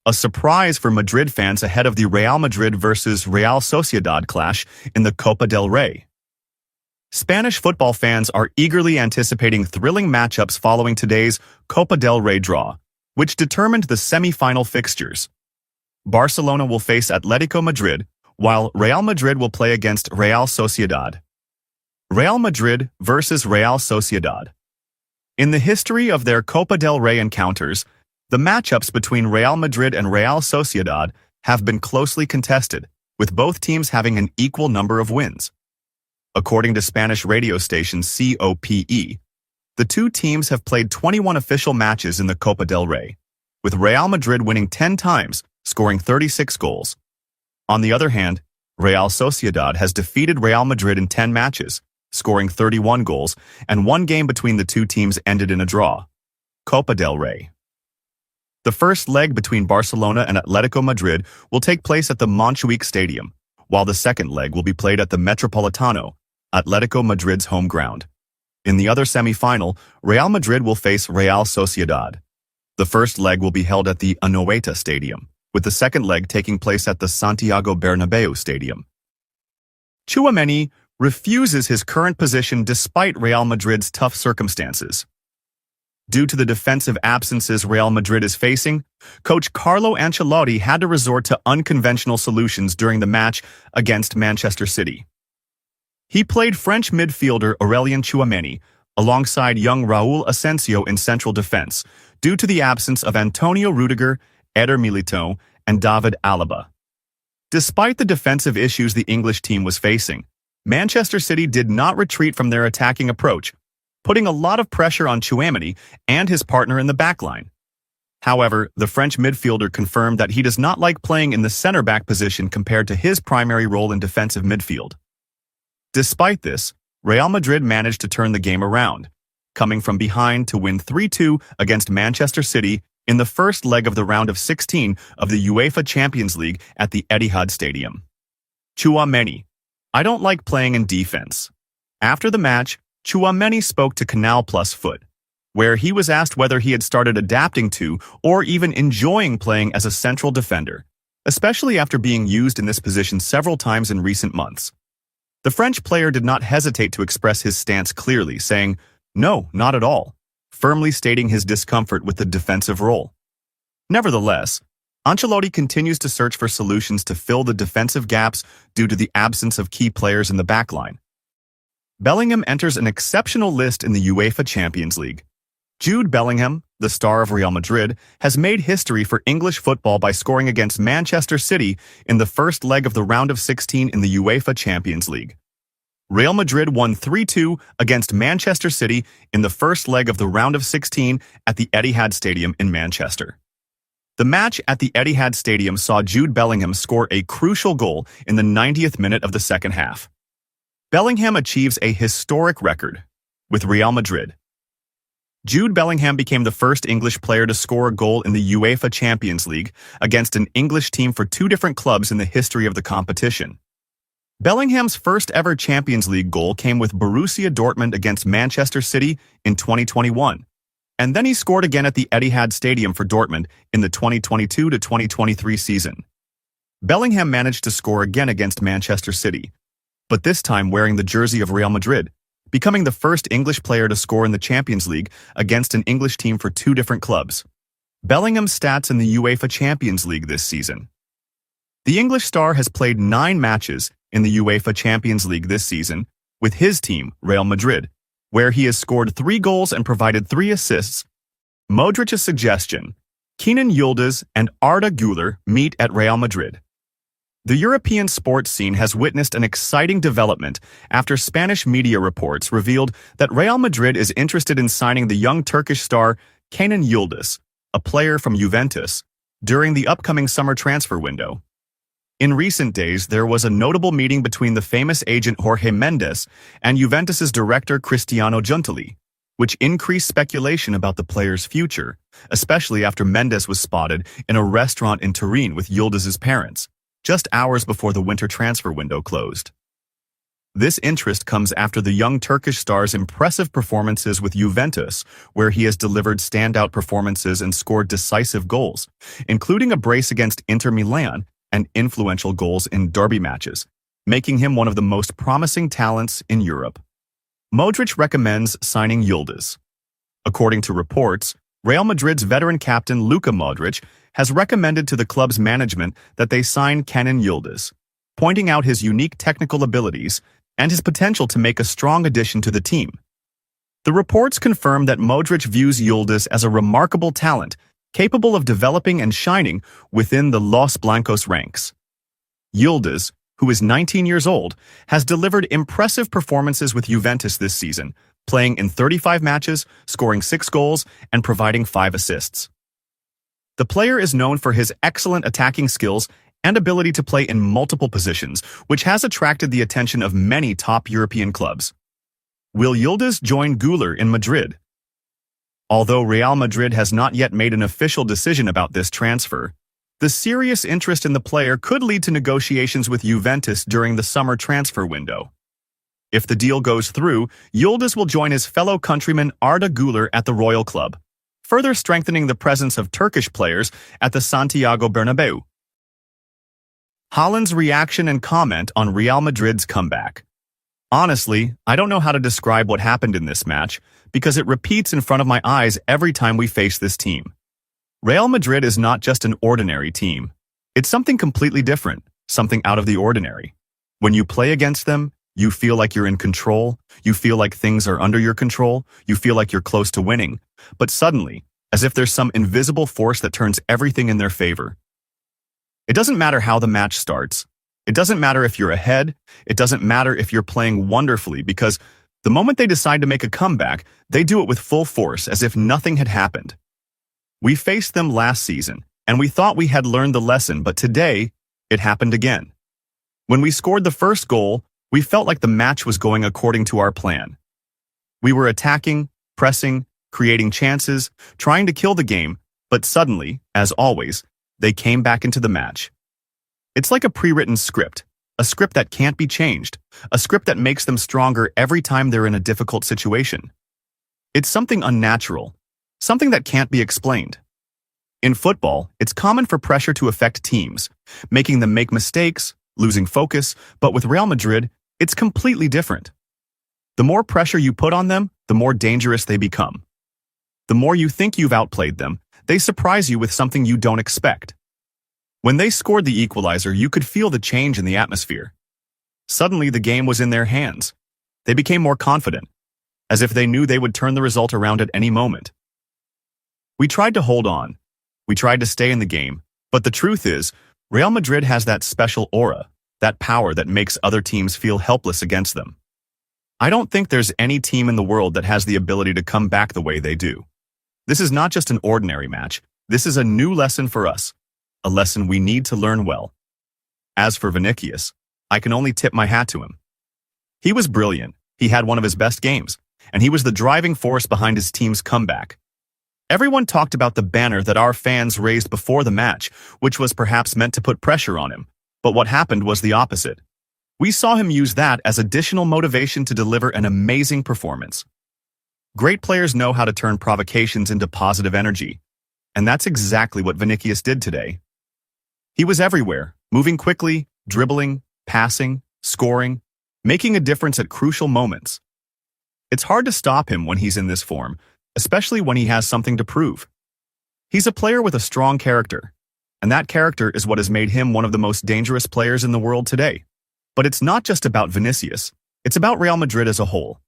a surprise for Madrid fans ahead of the Real Madrid versus Real Sociedad clash in the Copa del Rey. Spanish football fans are eagerly anticipating thrilling matchups following today's Copa del Rey draw, which determined the semi-final fixtures. Barcelona will face Atletico Madrid, while Real Madrid will play against Real Sociedad. Real Madrid versus Real Sociedad. In the history of their Copa del Rey encounters, the matchups between Real Madrid and Real Sociedad have been closely contested, with both teams having an equal number of wins. According to Spanish radio station COPE, the two teams have played 21 official matches in the Copa del Rey, with Real Madrid winning 10 times, scoring 36 goals. On the other hand, Real Sociedad has defeated Real Madrid in 10 matches, scoring 31 goals, and one game between the two teams ended in a draw. Copa del Rey. The first leg between Barcelona and Atletico Madrid will take place at the Montjuic Stadium, while the second leg will be played at the Metropolitano, Atletico Madrid's home ground. In the other semi-final, Real Madrid will face Real Sociedad. The first leg will be held at the Anoeta Stadium, with the second leg taking place at the Santiago Bernabeu Stadium. Tchouaméni refuses his current position despite Real Madrid's tough circumstances. Due to the defensive absences Real Madrid is facing, coach Carlo Ancelotti had to resort to unconventional solutions during the match against Manchester City. He played French midfielder Aurélien Tchouaméni alongside young Raúl Asensio in central defense due to the absence of Antonio Rudiger, Eder Militão, and David Alaba. Despite the defensive issues the English team was facing, Manchester City did not retreat from their attacking approach, putting a lot of pressure on Tchouaméni and his partner in the backline. However, the French midfielder confirmed that he does not like playing in the center-back position compared to his primary role in defensive midfield. Despite this, Real Madrid managed to turn the game around, coming from behind to win 3-2 against Manchester City in the first leg of the round of 16 of the UEFA Champions League at the Etihad Stadium. Tchouaméni: I don't like playing in defense. After the match, Tchouaméni spoke to Canal Plus Foot, where he was asked whether he had started adapting to or even enjoying playing as a central defender, especially after being used in this position several times in recent months. The French player did not hesitate to express his stance clearly, saying, "No, not at all," firmly stating his discomfort with the defensive role. Nevertheless, Ancelotti continues to search for solutions to fill the defensive gaps due to the absence of key players in the backline. Bellingham enters an exceptional list in the UEFA Champions League. Jude Bellingham, the star of Real Madrid, has made history for English football by scoring against Manchester City in the first leg of the round of 16 in the UEFA Champions League. Real Madrid won 3-2 against Manchester City in the first leg of the round of 16 at the Etihad Stadium in Manchester. The match at the Etihad Stadium saw Jude Bellingham score a crucial goal in the 90th minute of the second half. Bellingham achieves a historic record with Real Madrid. Jude Bellingham became the first English player to score a goal in the UEFA Champions League against an English team for two different clubs in the history of the competition. Bellingham's first ever Champions League goal came with Borussia Dortmund against Manchester City in 2021, and then he scored again at the Etihad Stadium for Dortmund in the 2022-2023 season. Bellingham managed to score again against Manchester City, but this time wearing the jersey of Real Madrid, becoming the first English player to score in the Champions League against an English team for two different clubs. Bellingham's stats in the UEFA Champions League this season. The English star has played 9 matches in the UEFA Champions League this season with his team, Real Madrid, where he has scored 3 goals and provided 3 assists. Modric's suggestion: Kenan Yıldız and Arda Güler meet at Real Madrid. The European sports scene has witnessed an exciting development after Spanish media reports revealed that Real Madrid is interested in signing the young Turkish star Kenan Yıldız, a player from Juventus, during the upcoming summer transfer window. In recent days, there was a notable meeting between the famous agent Jorge Mendes and Juventus's director Cristiano Giuntoli, which increased speculation about the player's future, especially after Mendes was spotted in a restaurant in Turin with Yıldız's parents, just hours before the winter transfer window closed. This interest comes after the young Turkish star's impressive performances with Juventus, where he has delivered standout performances and scored decisive goals, including a brace against Inter Milan and influential goals in derby matches, making him one of the most promising talents in Europe. Modric recommends signing Yıldız. According to reports, Real Madrid's veteran captain Luka Modric has recommended to the club's management that they sign Kenan Yıldız, pointing out his unique technical abilities and his potential to make a strong addition to the team. The reports confirm that Modric views Yıldız as a remarkable talent, capable of developing and shining within the Los Blancos ranks. Yıldız, who is 19 years old, has delivered impressive performances with Juventus this season, playing in 35 matches, scoring 6 goals, and providing 5 assists. The player is known for his excellent attacking skills and ability to play in multiple positions, which has attracted the attention of many top European clubs. Will Yıldız join Güler in Madrid? Although Real Madrid has not yet made an official decision about this transfer, the serious interest in the player could lead to negotiations with Juventus during the summer transfer window. If the deal goes through, Yıldız will join his fellow countryman Arda Güler at the Royal Club, further strengthening the presence of Turkish players at the Santiago Bernabeu. Haaland's reaction and comment on Real Madrid's comeback. Honestly, I don't know how to describe what happened in this match because it repeats in front of my eyes every time we face this team. Real Madrid is not just an ordinary team. It's something completely different, something out of the ordinary. When you play against them, you feel like you're in control, you feel like things are under your control, you feel like you're close to winning, but suddenly, as if there's some invisible force that turns everything in their favor. It doesn't matter how the match starts. It doesn't matter if you're ahead. It doesn't matter if you're playing wonderfully because the moment they decide to make a comeback, they do it with full force as if nothing had happened. We faced them last season, and we thought we had learned the lesson, but today, it happened again. When we scored the first goal, we felt like the match was going according to our plan. We were attacking, pressing, creating chances, trying to kill the game, but suddenly, as always, they came back into the match. It's like a pre-written script, a script that can't be changed, a script that makes them stronger every time they're in a difficult situation. It's something unnatural, something that can't be explained. In football, it's common for pressure to affect teams, making them make mistakes, losing focus, but with Real Madrid, it's completely different. The more pressure you put on them, the more dangerous they become. The more you think you've outplayed them, they surprise you with something you don't expect. When they scored the equalizer, you could feel the change in the atmosphere. Suddenly, the game was in their hands. They became more confident, as if they knew they would turn the result around at any moment. We tried to hold on. We tried to stay in the game, but the truth is, Real Madrid has that special aura, that power that makes other teams feel helpless against them. I don't think there's any team in the world that has the ability to come back the way they do. This is not just an ordinary match. This is a new lesson for us, a lesson we need to learn well. As for Vinicius, I can only tip my hat to him. He was brilliant, he had one of his best games, and he was the driving force behind his team's comeback. Everyone talked about the banner that our fans raised before the match, which was perhaps meant to put pressure on him, but what happened was the opposite. We saw him use that as additional motivation to deliver an amazing performance. Great players know how to turn provocations into positive energy, and that's exactly what Vinicius did today. He was everywhere, moving quickly, dribbling, passing, scoring, making a difference at crucial moments. It's hard to stop him when he's in this form, especially when he has something to prove. He's a player with a strong character, and that character is what has made him one of the most dangerous players in the world today. But it's not just about Vinicius, it's about Real Madrid as a whole.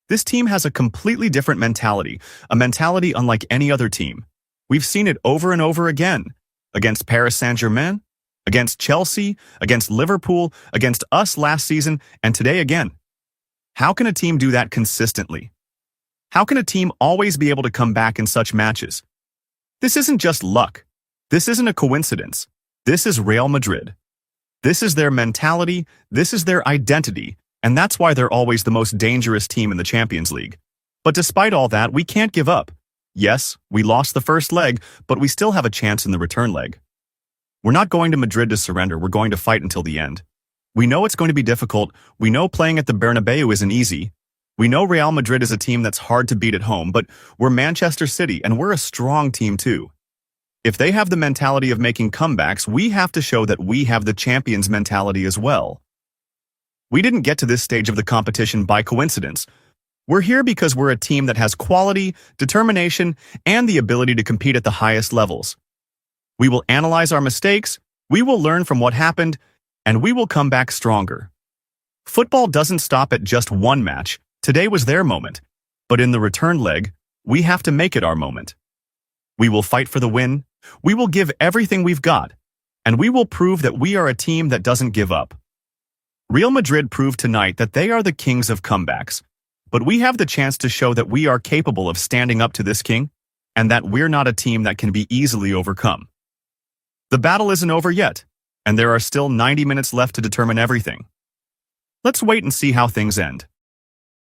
This team has a completely different mentality, a mentality unlike any other team. We've seen it over and over again, against Paris Saint-Germain, against Chelsea, against Liverpool, against us last season, and today again. How can a team do that consistently? How can a team always be able to come back in such matches? This isn't just luck. This isn't a coincidence. This is Real Madrid. This is their mentality, this is their identity, and that's why they're always the most dangerous team in the Champions League. But despite all that, we can't give up. Yes, we lost the first leg, but we still have a chance in the return leg. We're not going to Madrid to surrender, we're going to fight until the end. We know it's going to be difficult. We know playing at the Bernabeu isn't easy. We know Real Madrid is a team that's hard to beat at home, but we're Manchester City and we're a strong team too. If they have the mentality of making comebacks, we have to show that we have the champions mentality as well. We didn't get to this stage of the competition by coincidence. We're here because we're a team that has quality, determination, and the ability to compete at the highest levels. We will analyze our mistakes, we will learn from what happened, and we will come back stronger. Football doesn't stop at just one match. Today was their moment. But in the return leg, we have to make it our moment. We will fight for the win, we will give everything we've got, and we will prove that we are a team that doesn't give up. Real Madrid proved tonight that they are the kings of comebacks, but we have the chance to show that we are capable of standing up to this king, and that we're not a team that can be easily overcome. The battle isn't over yet, and there are still 90 minutes left to determine everything. Let's wait and see how things end.